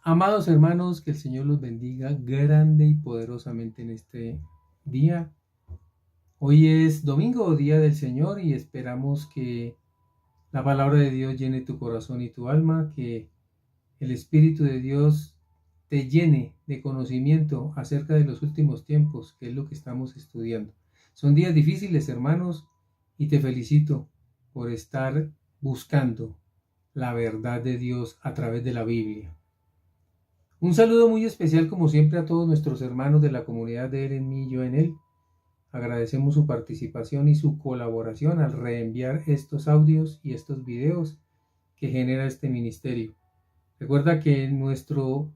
Amados hermanos, que el Señor los bendiga grande y poderosamente en este día. Hoy es domingo, día del Señor, y esperamos que la palabra de Dios llene tu corazón y tu alma, que el Espíritu de Dios te llene de conocimiento acerca de los últimos tiempos, que es lo que estamos estudiando. Son días difíciles, hermanos, y te felicito por estar buscando la verdad de Dios a través de la Biblia. Un saludo muy especial como siempre a todos nuestros hermanos de la comunidad de Él en mí y yo en Él. Agradecemos su participación y su colaboración al reenviar estos audios y estos videos que genera este ministerio. Recuerda que nuestro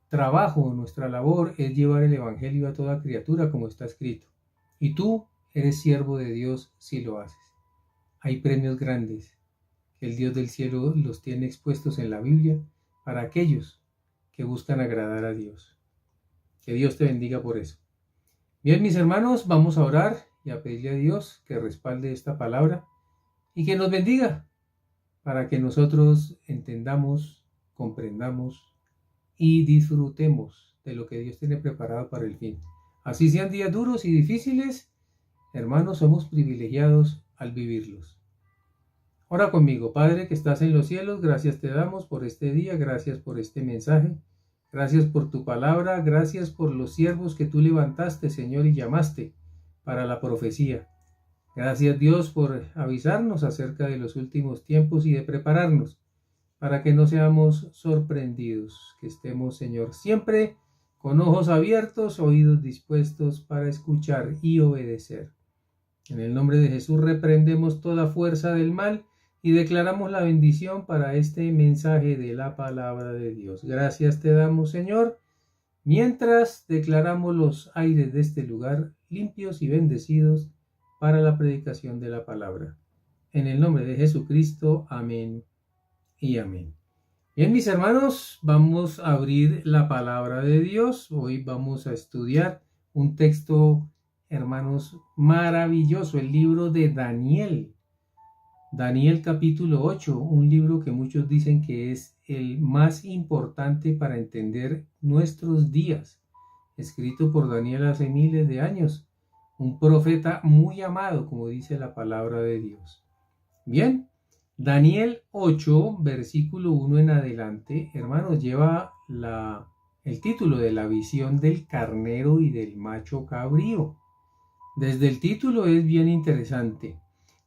trabajo, nuestra labor es llevar el Evangelio a toda criatura como está escrito. Y tú eres siervo de Dios si lo haces. Hay premios grandes que el Dios del cielo los tiene expuestos en la Biblia para aquellos que buscan agradar a Dios. Que Dios te bendiga por eso. Bien, mis hermanos, vamos a orar y a pedirle a Dios que respalde esta palabra y que nos bendiga para que nosotros entendamos, comprendamos y disfrutemos de lo que Dios tiene preparado para el fin. Así sean días duros y difíciles, hermanos, somos privilegiados al vivirlos. Ora conmigo. Padre que estás en los cielos, gracias te damos por este día, gracias por este mensaje, gracias por tu palabra, gracias por los siervos que tú levantaste, Señor, y llamaste para la profecía. Gracias, Dios, por avisarnos acerca de los últimos tiempos y de prepararnos para que no seamos sorprendidos, que estemos, Señor, siempre con ojos abiertos, oídos dispuestos para escuchar y obedecer. En el nombre de Jesús reprendemos toda fuerza del mal y declaramos la bendición para este mensaje de la palabra de Dios. Gracias te damos, Señor, mientras declaramos los aires de este lugar limpios y bendecidos para la predicación de la palabra. En el nombre de Jesucristo, amén y amén. Bien, mis hermanos, vamos a abrir la palabra de Dios. Hoy vamos a estudiar un texto, hermanos, maravilloso, el libro de Daniel. Daniel capítulo 8, un libro que muchos dicen que es el más importante para entender nuestros días, escrito por Daniel hace miles de años, un profeta muy amado, como dice la palabra de Dios. Bien, Daniel 8, versículo 1 en adelante, hermanos, lleva el título de la visión del carnero y del macho cabrío. Desde el título es bien interesante.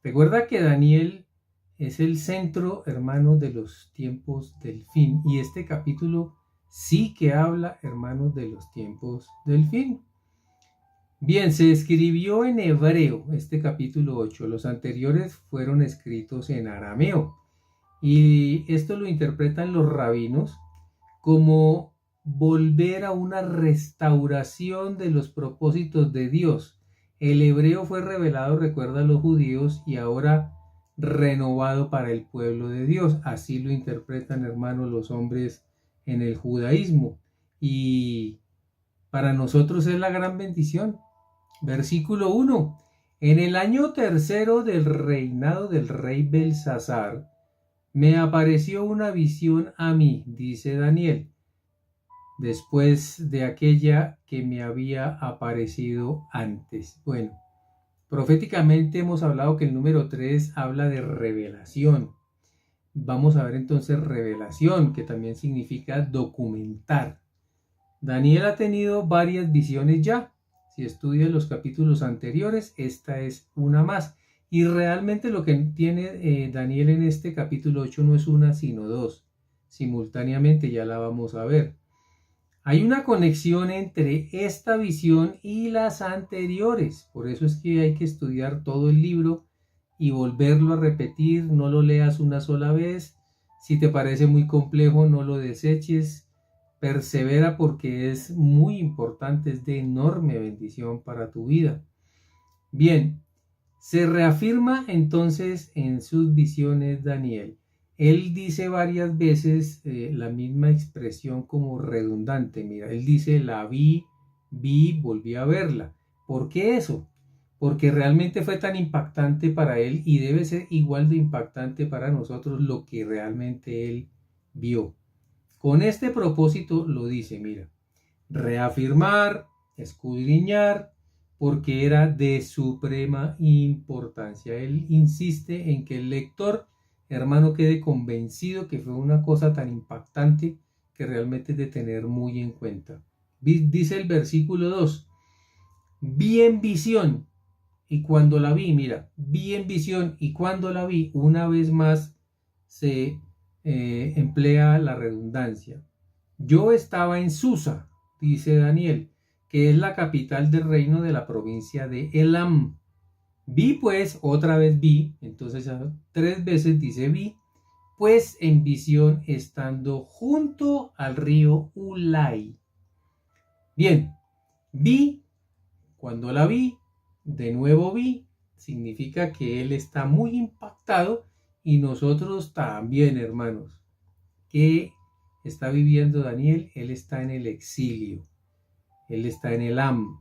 Recuerda que Daniel es el centro, hermanos, de los tiempos del fin. Y este capítulo sí que habla, hermanos, de los tiempos del fin. Bien, se escribió en hebreo este capítulo 8. Los anteriores fueron escritos en arameo. Y esto lo interpretan los rabinos como volver a una restauración de los propósitos de Dios. El hebreo fue revelado, recuerda, a los judíos y ahora renovado para el pueblo de Dios. Así lo interpretan, hermanos, los hombres en el judaísmo. Y para nosotros es la gran bendición. Versículo 1. En el año tercero del reinado del rey Belsasar, me apareció una visión a mí, dice Daniel, después de aquella que me había aparecido antes. Bueno, proféticamente hemos hablado que el número 3 habla de revelación. Vamos a ver entonces revelación, que también significa documentar. Daniel ha tenido varias visiones ya. Si estudias los capítulos anteriores, esta es una más. Y realmente lo que tiene Daniel en este capítulo 8 no es una, sino dos. Simultáneamente ya la vamos a ver. Hay una conexión entre esta visión y las anteriores. Por eso es que hay que estudiar todo el libro y volverlo a repetir. No lo leas una sola vez. Si te parece muy complejo, no lo deseches. Persevera porque es muy importante, es de enorme bendición para tu vida. Bien, se reafirma entonces en sus visiones Daniel. Él dice varias veces la misma expresión como redundante. Mira, él dice la vi, volví a verla. ¿Por qué eso? Porque realmente fue tan impactante para él y debe ser igual de impactante para nosotros lo que realmente él vio. Con este propósito lo dice, mira, reafirmar, escudriñar, porque era de suprema importancia. Él insiste en que el lector, hermano, quede convencido que fue una cosa tan impactante que realmente es de tener muy en cuenta. Dice el versículo 2, vi en visión y cuando la vi, mira, vi en visión y cuando la vi, una vez más se emplea la redundancia. Yo estaba en Susa, dice Daniel, que es la capital del reino de la provincia de Elam. Vi pues, otra vez vi, entonces 3 veces dice vi, pues en visión estando junto al río Ulai. Bien, vi, cuando la vi, de nuevo vi, significa que él está muy impactado y nosotros también, hermanos. ¿Qué está viviendo Daniel? Él está en el exilio, él está en Elam.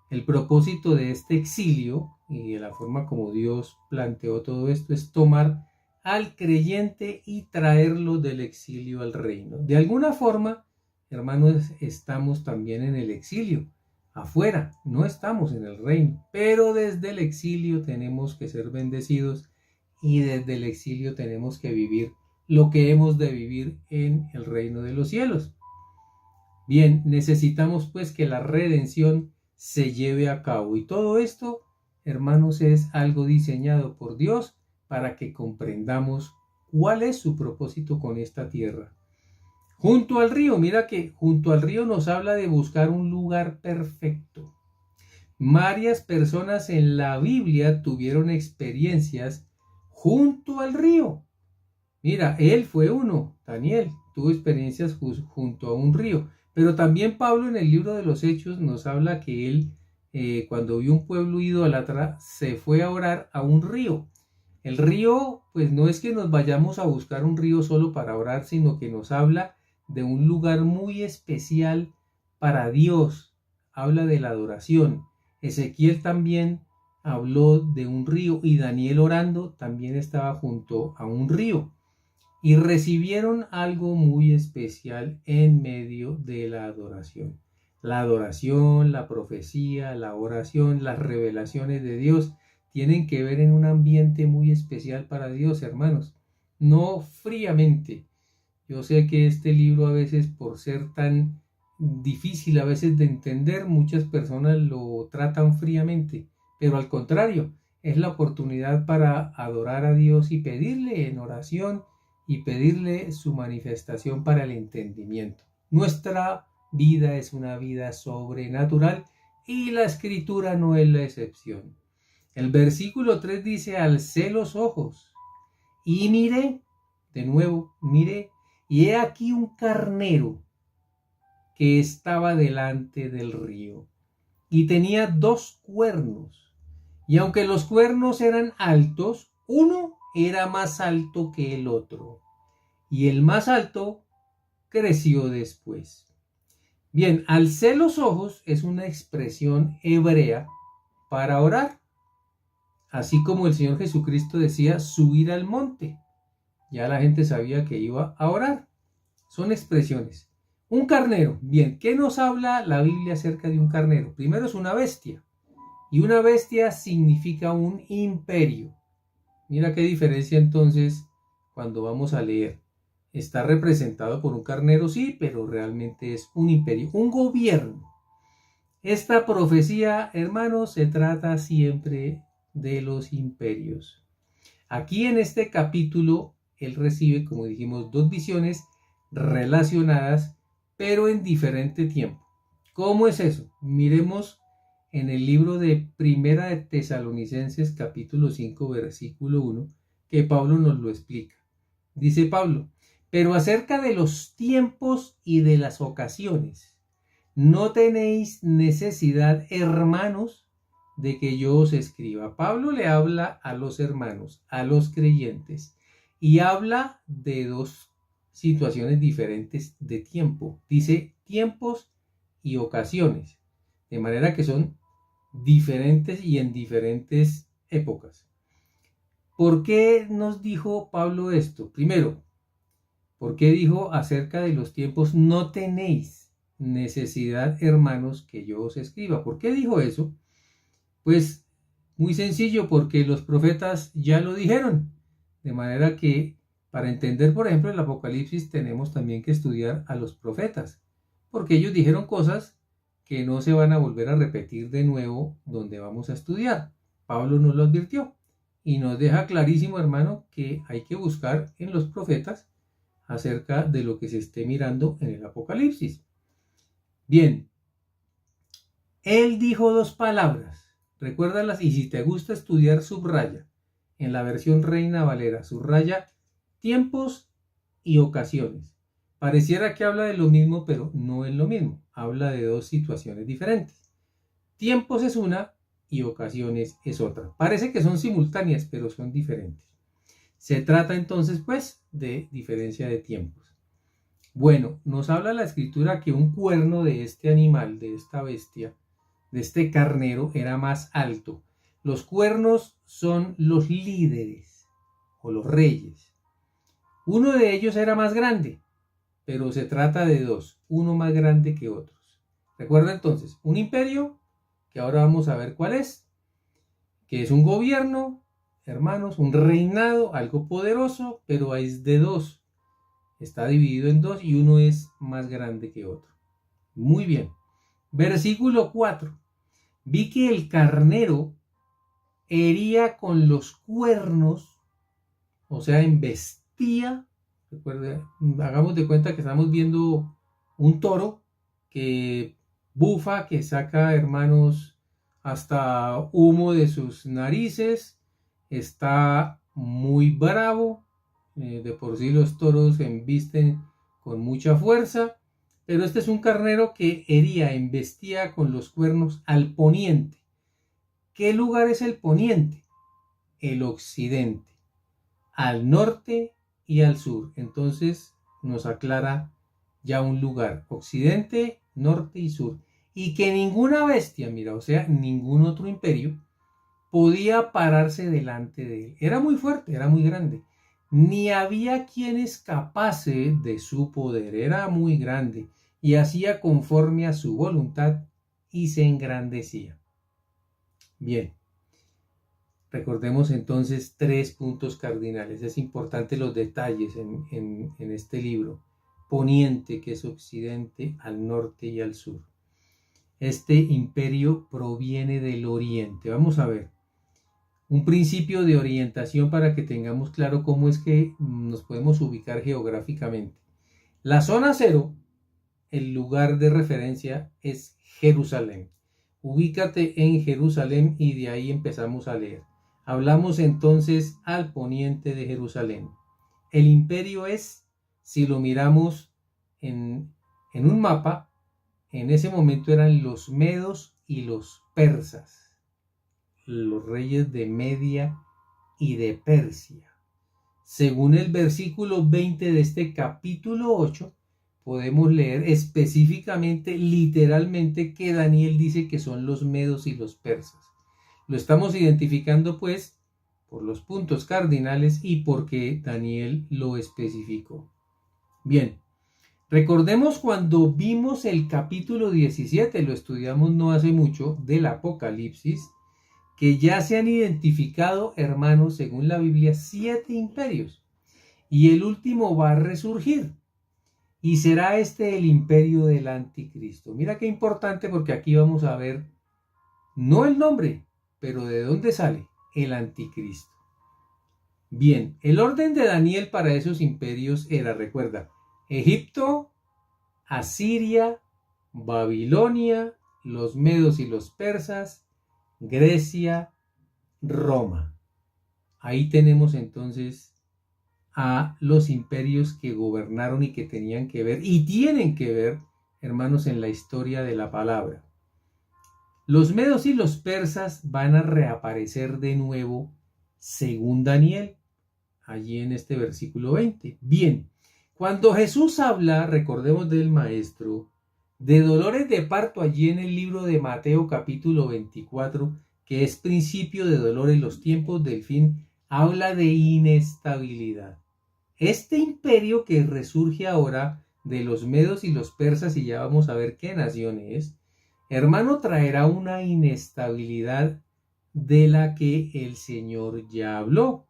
El propósito de este exilio y de la forma como Dios planteó todo esto es tomar al creyente y traerlo del exilio al reino. De alguna forma, hermanos, estamos también en el exilio. Afuera, no estamos en el reino, pero desde el exilio tenemos que ser bendecidos y desde el exilio tenemos que vivir lo que hemos de vivir en el reino de los cielos. Bien, necesitamos pues que la redención se lleve a cabo y todo esto, hermanos, es algo diseñado por Dios para que comprendamos cuál es su propósito con esta tierra. Junto al río, mira que junto al río nos habla de buscar un lugar perfecto. Varias personas en la Biblia tuvieron experiencias junto al río. Mira, él fue uno, Daniel, tuvo experiencias junto a un río. Pero también Pablo en el libro de los Hechos nos habla que él, cuando vio un pueblo idólatra, se fue a orar a un río. El río, pues no es que nos vayamos a buscar un río solo para orar, sino que nos habla de un lugar muy especial para Dios. Habla de la adoración. Ezequiel también habló de un río y Daniel orando también estaba junto a un río. Y recibieron algo muy especial en medio de la adoración. La adoración, la profecía, la oración, las revelaciones de Dios tienen que ver en un ambiente muy especial para Dios, hermanos. No fríamente. Yo sé que este libro a veces, por ser tan difícil a veces de entender, muchas personas lo tratan fríamente, pero al contrario, es la oportunidad para adorar a Dios y pedirle en oración y pedirle su manifestación para el entendimiento. Nuestra vida es una vida sobrenatural y la escritura no es la excepción. El versículo 3 dice, alcé los ojos y miré, de nuevo, miré, y he aquí un carnero que estaba delante del río y tenía 2 cuernos. Y aunque los cuernos eran altos, uno era más alto que el otro, y el más alto creció después. Bien, alcé los ojos es una expresión hebrea para orar, así como el Señor Jesucristo decía subir al monte. Ya la gente sabía que iba a orar. Son expresiones. Un carnero. Bien, ¿qué nos habla la Biblia acerca de un carnero? Primero es una bestia. Y una bestia significa un imperio. Mira qué diferencia entonces cuando vamos a leer. Está representado por un carnero, sí, pero realmente es un imperio, un gobierno. Esta profecía, hermanos, se trata siempre de los imperios. Aquí en este capítulo, él recibe, como dijimos, 2 visiones relacionadas, pero en diferente tiempo. ¿Cómo es eso? Miremos en el libro de Primera de Tesalonicenses, capítulo 5, versículo 1, que Pablo nos lo explica. Dice Pablo, pero acerca de los tiempos y de las ocasiones, no tenéis necesidad, hermanos, de que yo os escriba. Pablo le habla a los hermanos, a los creyentes, y habla de 2 situaciones diferentes de tiempo. Dice tiempos y ocasiones, de manera que son diferentes y en diferentes épocas. ¿Por qué nos dijo Pablo esto? Primero, ¿Por qué dijo acerca de los tiempos no tenéis necesidad, hermanos, que yo os escriba? ¿Por qué dijo eso? Pues muy sencillo, porque los profetas ya lo dijeron. De manera que para entender, por ejemplo, el Apocalipsis tenemos también que estudiar a los profetas, porque ellos dijeron cosas que no se van a volver a repetir de nuevo donde vamos a estudiar. Pablo nos lo advirtió y nos deja clarísimo, hermano, que hay que buscar en los profetas acerca de lo que se esté mirando en el Apocalipsis. Bien, él dijo dos palabras, recuérdalas, y si te gusta estudiar, subraya. En la versión Reina Valera, subraya tiempos y ocasiones. Pareciera que habla de lo mismo, pero no es lo mismo. Habla de dos situaciones diferentes. Tiempos es una y ocasiones es otra. Parece que son simultáneas, pero son diferentes. Se trata entonces, pues, de diferencia de tiempos. Bueno, nos habla la escritura que un cuerno de este animal, de esta bestia, de este carnero, era más alto. Los cuernos son los líderes o los reyes. Uno de ellos era más grande, pero se trata de dos, uno más grande que otros. Recuerda entonces, un imperio, que ahora vamos a ver cuál es, que es un gobierno, hermanos, un reinado, algo poderoso, pero es de dos. Está dividido en dos y uno es más grande que otro. Muy bien. Versículo 4. Vi que el carnero hería con los cuernos, o sea, embestía. Recuerda, hagamos de cuenta que estamos viendo un toro que bufa, que saca, hermanos, hasta humo de sus narices, está muy bravo. De por sí los toros se embisten con mucha fuerza, pero este es un carnero que hería, embestía con los cuernos al poniente. ¿Qué lugar es el poniente? El occidente, al norte y al sur. Entonces nos aclara ya un lugar, occidente, norte y sur. Y que ninguna bestia, mira, o sea, ningún otro imperio podía pararse delante de él. Era muy fuerte, era muy grande. Ni había quien escapase de su poder. Era muy grande y hacía conforme a su voluntad y se engrandecía. Bien, recordemos entonces 3 puntos cardinales. Es importante los detalles en este libro. Poniente, que es occidente, al norte y al sur. Este imperio proviene del oriente. Vamos a ver. Un principio de orientación para que tengamos claro cómo es que nos podemos ubicar geográficamente. La zona cero, el lugar de referencia es Jerusalén. Ubícate en Jerusalén y de ahí empezamos a leer. Hablamos entonces al poniente de Jerusalén. El imperio es, si lo miramos en un mapa, en ese momento eran los medos y los persas, los reyes de Media y de Persia. Según el versículo 20 de este capítulo 8, podemos leer específicamente, literalmente, que Daniel dice que son los medos y los persas. Lo estamos identificando pues por los puntos cardinales y porque Daniel lo especificó. Bien, recordemos cuando vimos el capítulo 17, lo estudiamos no hace mucho, del Apocalipsis, que ya se han identificado, hermanos, según la Biblia, 7 imperios. Y el último va a resurgir. Y será este el imperio del anticristo. Mira qué importante, porque aquí vamos a ver, no el nombre, pero de dónde sale el anticristo. Bien, el orden de Daniel para esos imperios era, recuerda, Egipto, Asiria, Babilonia, los medos y los persas, Grecia, Roma. Ahí tenemos entonces a los imperios que gobernaron y que tenían que ver y tienen que ver, hermanos, en la historia de la palabra. Los medos y los persas van a reaparecer de nuevo según Daniel, allí en este versículo 20. Bien, cuando Jesús habla, recordemos del maestro, de dolores de parto allí en el libro de Mateo capítulo 24, que es principio de dolor en los tiempos del fin, habla de inestabilidad. Este imperio que resurge ahora de los medos y los persas, y ya vamos a ver qué nación es, hermano, traerá una inestabilidad de la que el Señor ya habló.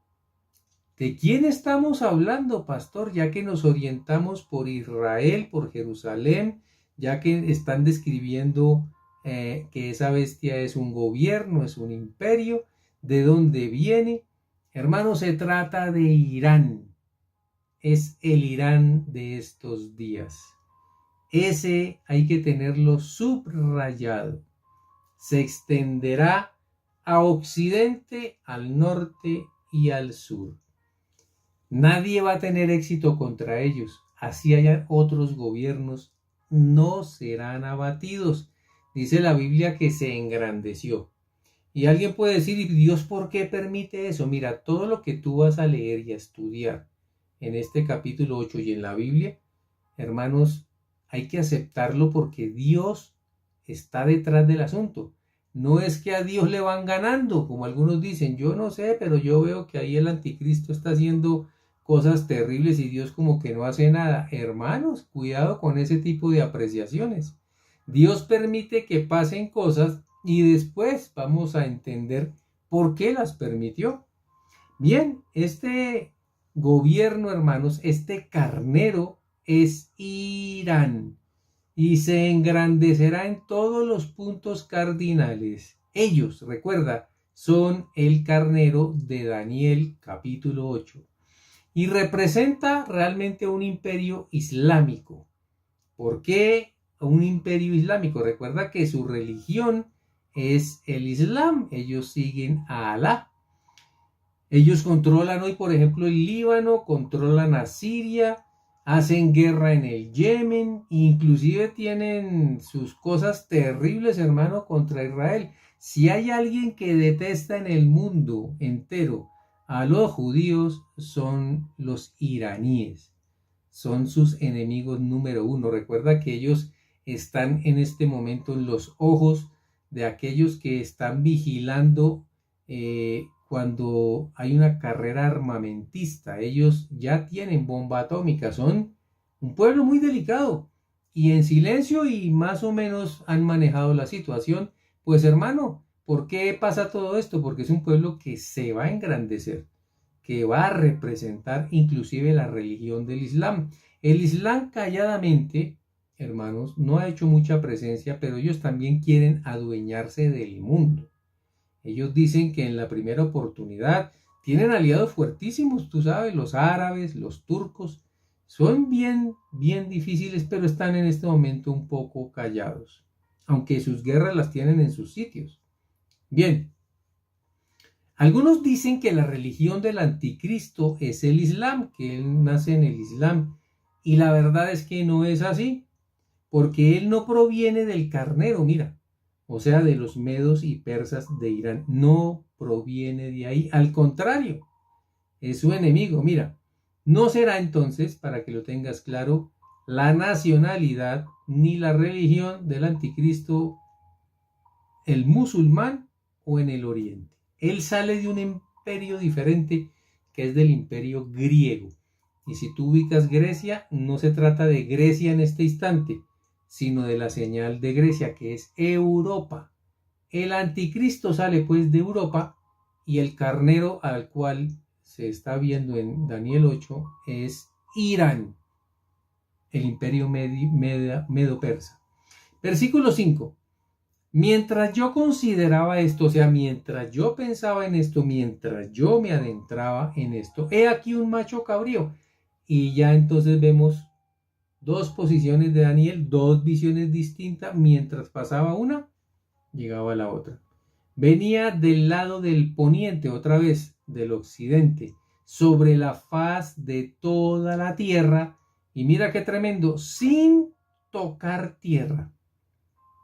¿De quién estamos hablando, pastor? Ya que nos orientamos por Israel, por Jerusalén, ya que están describiendo que esa bestia es un gobierno, es un imperio, ¿de dónde viene? Hermano, se trata de Irán. Es el Irán de estos días. Ese hay que tenerlo subrayado. Se extenderá a occidente, al norte y al sur. Nadie va a tener éxito contra ellos. Así hayan otros gobiernos, no serán abatidos. Dice la Biblia que se engrandeció. Y alguien puede decir, ¿y Dios por qué permite eso? Mira, todo lo que tú vas a leer y a estudiar en este capítulo 8 y en la Biblia, hermanos, hay que aceptarlo porque Dios está detrás del asunto. No es que a Dios le van ganando, como algunos dicen, yo no sé, pero yo veo que ahí el anticristo está haciendo cosas terribles y Dios como que no hace nada. Hermanos, cuidado con ese tipo de apreciaciones. Dios permite que pasen cosas y después vamos a entender por qué las permitió. Bien, este gobierno, hermanos, este carnero es Irán y se engrandecerá en todos los puntos cardinales. Ellos, recuerda, son el carnero de Daniel capítulo 8 y representa realmente un imperio islámico. ¿Por qué un imperio islámico? Recuerda que su religión es el Islam, ellos siguen a Alá. Ellos controlan hoy, por ejemplo, el Líbano, controlan a Siria, hacen guerra en el Yemen, inclusive tienen sus cosas terribles, hermano, contra Israel. Si hay alguien que detesta en el mundo entero a los judíos, son los iraníes. Son sus enemigos número uno. Recuerda que ellos están en este momento en los ojos de aquellos que están vigilando cuando hay una carrera armamentista. Ellos ya tienen bomba atómica, son un pueblo muy delicado y en silencio y más o menos han manejado la situación. Pues hermano, ¿por qué pasa todo esto? Porque es un pueblo que se va a engrandecer, que va a representar inclusive la religión del Islam. El Islam calladamente, hermanos, no ha hecho mucha presencia, pero ellos también quieren adueñarse del mundo. Ellos dicen que en la primera oportunidad tienen aliados fuertísimos, tú sabes, los árabes, los turcos, son bien difíciles, pero están en este momento un poco callados, aunque sus guerras las tienen en sus sitios. Bien, algunos dicen que la religión del anticristo es el Islam, que él nace en el Islam, y la verdad es que no es así, porque él no proviene del carnero, mira, o sea, de los medos y persas de Irán, no proviene de ahí, al contrario, es su enemigo, mira, no será entonces, para que lo tengas claro, la nacionalidad ni la religión del anticristo, el musulmán o en el oriente. Él sale de un imperio diferente que es del imperio griego. Y si tú ubicas Grecia, no se trata de Grecia en este instante, sino de la señal de Grecia, que es Europa. El anticristo sale pues de Europa y el carnero al cual se está viendo en Daniel 8 es Irán, el imperio medo-persa. Versículo 5. Mientras yo consideraba esto, o sea, mientras yo pensaba en esto, mientras yo me adentraba en esto, he aquí un macho cabrío. Y ya entonces vemos dos posiciones de Daniel, dos visiones distintas. Mientras pasaba una, llegaba la otra. Venía del lado del poniente, otra vez del occidente, sobre la faz de toda la tierra. Y mira qué tremendo, sin tocar tierra.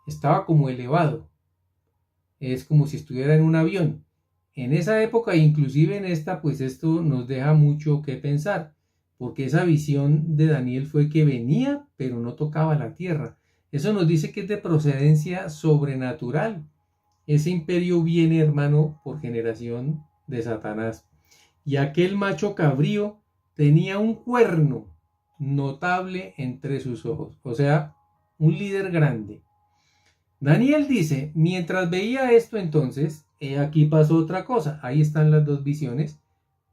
Estaba como elevado. Es como si estuviera en un avión. En esa época, inclusive en esta, pues esto nos deja mucho que pensar, porque esa visión de Daniel fue que venía, pero no tocaba la tierra. Eso nos dice que es de procedencia sobrenatural. Ese imperio viene, hermano, por generación de Satanás. Y aquel macho cabrío tenía un cuerno notable entre sus ojos, o sea, un líder grande. Daniel dice, mientras veía esto entonces, aquí pasó otra cosa. Ahí están las dos visiones,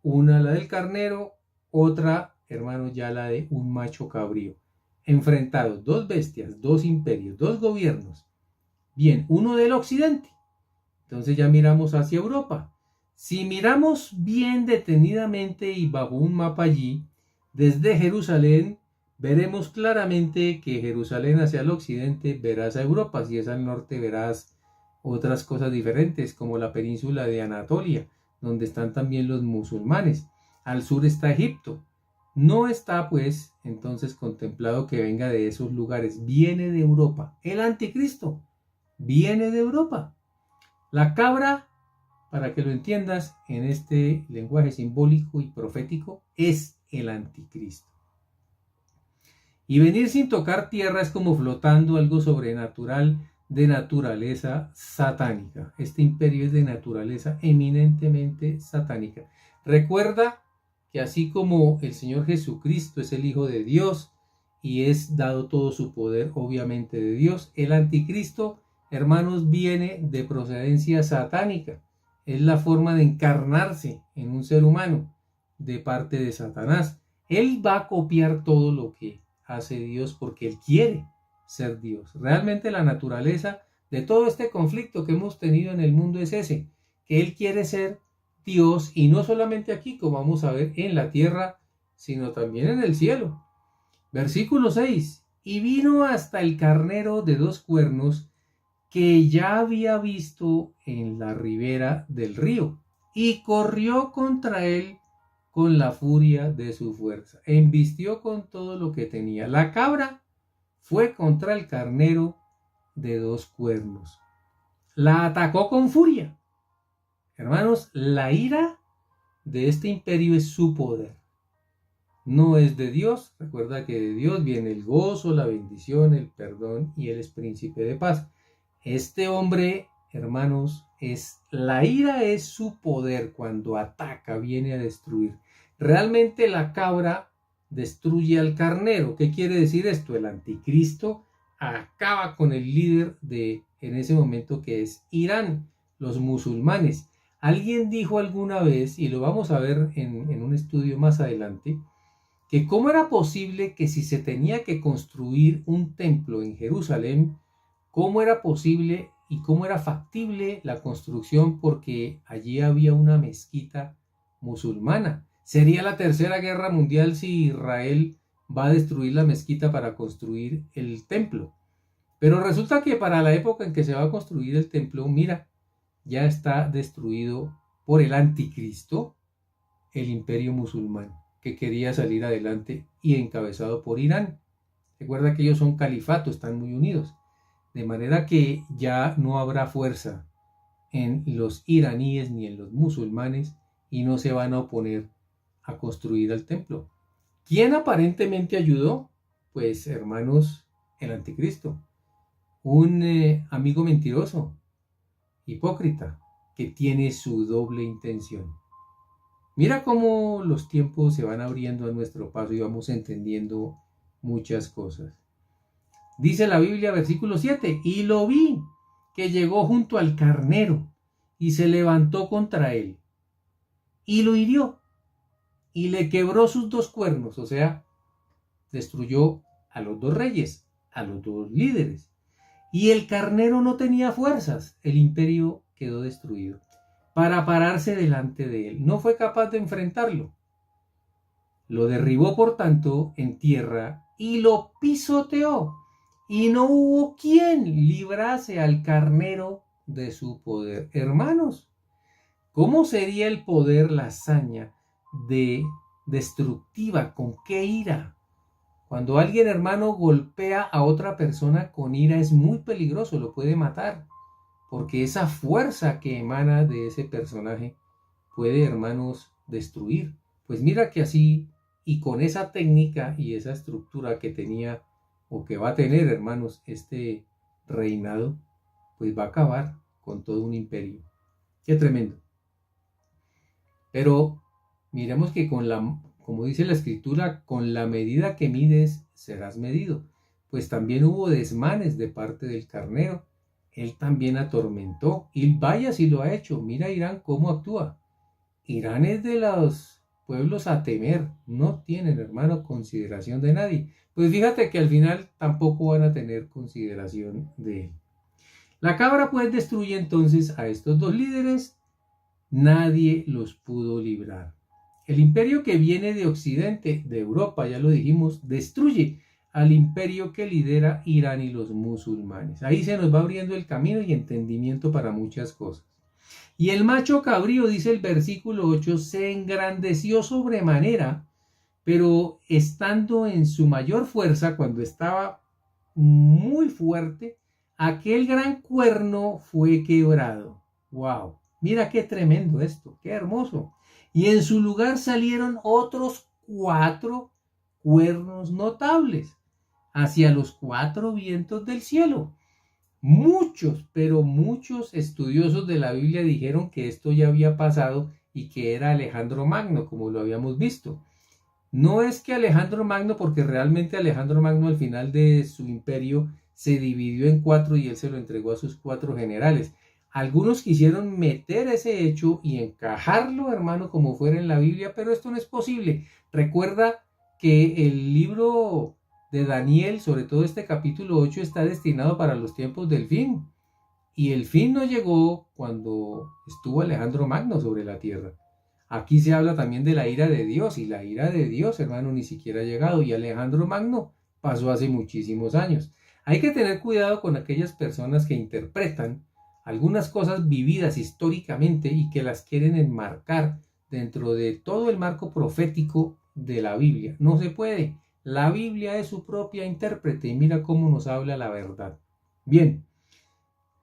una la del carnero, otra, hermanos, ya la de un macho cabrío. Enfrentados, dos bestias, dos imperios, dos gobiernos. Bien, uno del occidente. Entonces ya miramos hacia Europa. Si miramos bien detenidamente y bajo un mapa allí, desde Jerusalén, veremos claramente que Jerusalén hacia el occidente verás a Europa, si es al norte verás otras cosas diferentes, como la península de Anatolia, donde están también los musulmanes. Al sur está Egipto. No está, pues, entonces contemplado que venga de esos lugares, viene de Europa. El anticristo viene de Europa. La cabra, para que lo entiendas en este lenguaje simbólico y profético, es el anticristo. Y venir sin tocar tierra es como flotando algo sobrenatural de naturaleza satánica. Este imperio es de naturaleza eminentemente satánica. Recuerda que así como el Señor Jesucristo es el Hijo de Dios y es dado todo su poder obviamente de Dios, el anticristo, hermanos, viene de procedencia satánica. Es la forma de encarnarse en un ser humano de parte de Satanás. Él va a copiar todo lo que hace Dios porque Él quiere ser Dios. Realmente la naturaleza de todo este conflicto que hemos tenido en el mundo es ese, que Él quiere ser Dios y no solamente aquí, como vamos a ver, en la tierra, sino también en el cielo. Versículo 6. Y vino hasta el carnero de dos cuernos que ya había visto en la ribera del río, y corrió contra él con la furia de su fuerza, embistió con todo lo que tenía. La cabra fue contra el carnero de dos cuernos, la atacó con furia. Hermanos, la ira de este imperio es su poder, no es de Dios. Recuerda que de Dios viene el gozo, la bendición, el perdón, y Él es príncipe de paz. Este hombre, hermanos, la ira es su poder. Cuando ataca, viene a destruir. Realmente la cabra destruye al carnero. ¿Qué quiere decir esto? El anticristo acaba con el líder en ese momento, que es Irán, los musulmanes. Alguien dijo alguna vez, y lo vamos a ver en un estudio más adelante, que cómo era posible que si se tenía que construir un templo en Jerusalén, cómo era posible y cómo era factible la construcción, porque allí había una mezquita musulmana. Sería la tercera guerra mundial si Israel va a destruir la mezquita para construir el templo. Pero resulta que para la época en que se va a construir el templo, mira, ya está destruido por el anticristo el imperio musulmán, que quería salir adelante y encabezado por Irán. Recuerda que ellos son califato, están muy unidos. De manera que ya no habrá fuerza en los iraníes ni en los musulmanes y no se van a oponer a construir el templo. ¿Quién aparentemente ayudó? Pues, hermanos, el anticristo. Un amigo mentiroso, hipócrita, que tiene su doble intención. Mira cómo los tiempos se van abriendo a nuestro paso y vamos entendiendo muchas cosas. Dice la Biblia, versículo 7, y lo vi, que llegó junto al carnero, y se levantó contra él, y lo hirió, y le quebró sus dos cuernos, o sea, destruyó a los dos reyes, a los dos líderes. Y el carnero no tenía fuerzas, el imperio quedó destruido, para pararse delante de él. No fue capaz de enfrentarlo. Lo derribó, por tanto, en tierra y lo pisoteó. Y no hubo quien librase al carnero de su poder. Hermanos, ¿cómo sería el poder, la hazaña destructiva? ¿Con qué ira? Cuando alguien, hermano, golpea a otra persona con ira es muy peligroso, lo puede matar. Porque esa fuerza que emana de ese personaje puede, hermanos, destruir. Pues mira que así, y con esa técnica y esa estructura que tenía o que va a tener, hermanos, este reinado, pues va a acabar con todo un imperio. Qué tremendo. Pero miremos que con la como dice la escritura, con la medida que mides serás medido. Pues también hubo desmanes de parte del carnero. Él también atormentó. Y vaya si lo ha hecho. Mira Irán cómo actúa. Irán es de los pueblos a temer. No tienen, hermano, consideración de nadie. Pues fíjate que al final tampoco van a tener consideración de él. La cabra pues destruye entonces a estos dos líderes. Nadie los pudo librar. El imperio que viene de Occidente, de Europa, ya lo dijimos, destruye al imperio que lidera Irán y los musulmanes. Ahí se nos va abriendo el camino y entendimiento para muchas cosas. Y el macho cabrío, dice el versículo 8, se engrandeció sobremanera, pero estando en su mayor fuerza, cuando estaba muy fuerte, aquel gran cuerno fue quebrado. ¡Wow! Mira qué tremendo esto, qué hermoso. Y en su lugar salieron otros 4 cuernos notables hacia los 4 vientos del cielo. Muchos, pero muchos estudiosos de la Biblia dijeron que esto ya había pasado y que era Alejandro Magno, como lo habíamos visto. No es que Alejandro Magno, porque realmente Alejandro Magno al final de su imperio se dividió en 4 y él se lo entregó a sus 4 generales. Algunos quisieron meter ese hecho y encajarlo, hermano, como fuera en la Biblia, pero esto no es posible. Recuerda que el libro de Daniel, sobre todo este capítulo 8, está destinado para los tiempos del fin. Y el fin no llegó cuando estuvo Alejandro Magno sobre la tierra. Aquí se habla también de la ira de Dios, y la ira de Dios, hermano, ni siquiera ha llegado, y Alejandro Magno pasó hace muchísimos años. Hay que tener cuidado con aquellas personas que interpretan algunas cosas vividas históricamente y que las quieren enmarcar dentro de todo el marco profético de la Biblia. No se puede. La Biblia es su propia intérprete y mira cómo nos habla la verdad. Bien,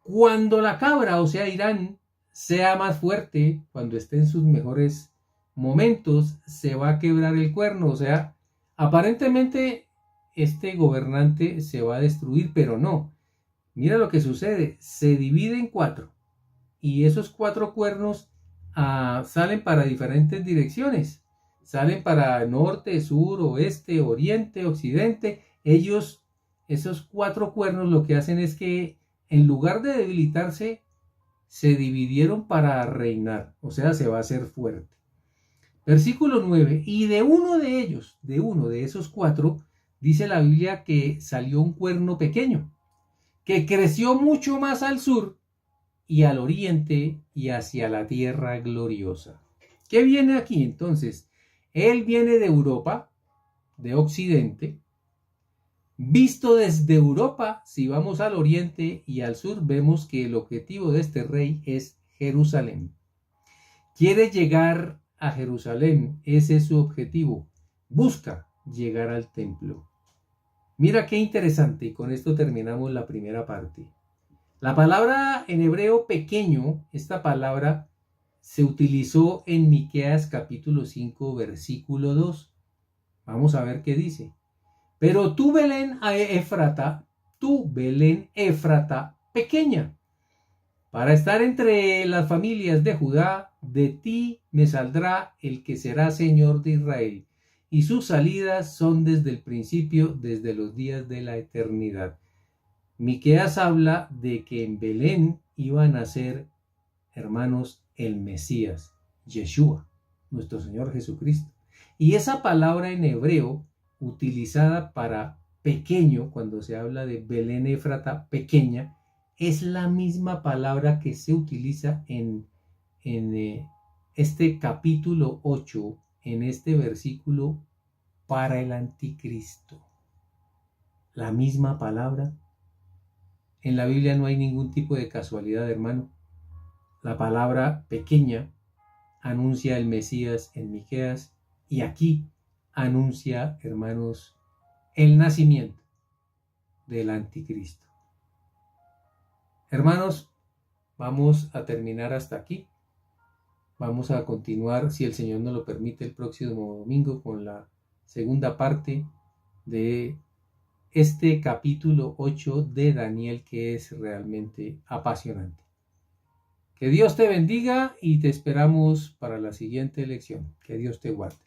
cuando la cabra, o sea, Irán, sea más fuerte, cuando esté en sus mejores momentos, se va a quebrar el cuerno. O sea, aparentemente este gobernante se va a destruir, pero no. Mira lo que sucede, se divide en 4 y esos 4 cuernos salen para diferentes direcciones. Salen para norte, sur, oeste, oriente, occidente. Esos 4 cuernos lo que hacen es que en lugar de debilitarse, se dividieron para reinar, o sea, se va a hacer fuerte. Versículo 9, y de uno de esos 4, dice la Biblia que salió un cuerno pequeño, que creció mucho más al sur y al oriente y hacia la tierra gloriosa. ¿Qué viene aquí entonces? Él viene de Europa, de Occidente. Visto desde Europa, si vamos al oriente y al sur, vemos que el objetivo de este rey es Jerusalén. Quiere llegar a Jerusalén, ese es su objetivo. Busca llegar al templo. Mira qué interesante, y con esto terminamos la primera parte. La palabra en hebreo pequeño, esta palabra se utilizó en Miqueas capítulo 5, versículo 2. Vamos a ver qué dice. Pero tú, Belén Éfrata, pequeña, para estar entre las familias de Judá, de ti me saldrá el que será Señor de Israel, y sus salidas son desde el principio, desde los días de la eternidad. Miqueas habla de que en Belén iba a nacer, hermanos, el Mesías, Yeshua, nuestro Señor Jesucristo. Y esa palabra en hebreo utilizada para pequeño, cuando se habla de Belén Éfrata pequeña, es la misma palabra que se utiliza en este capítulo 8, en este versículo, para el anticristo. La misma palabra. En la Biblia no hay ningún tipo de casualidad, hermano. La palabra pequeña anuncia el Mesías en Miqueas, y aquí anuncia, hermanos, el nacimiento del anticristo. Hermanos, vamos a terminar hasta aquí. Vamos a continuar, si el Señor nos lo permite, el próximo domingo con la segunda parte de este capítulo 8 de Daniel, que es realmente apasionante. Que Dios te bendiga y te esperamos para la siguiente lección. Que Dios te guarde.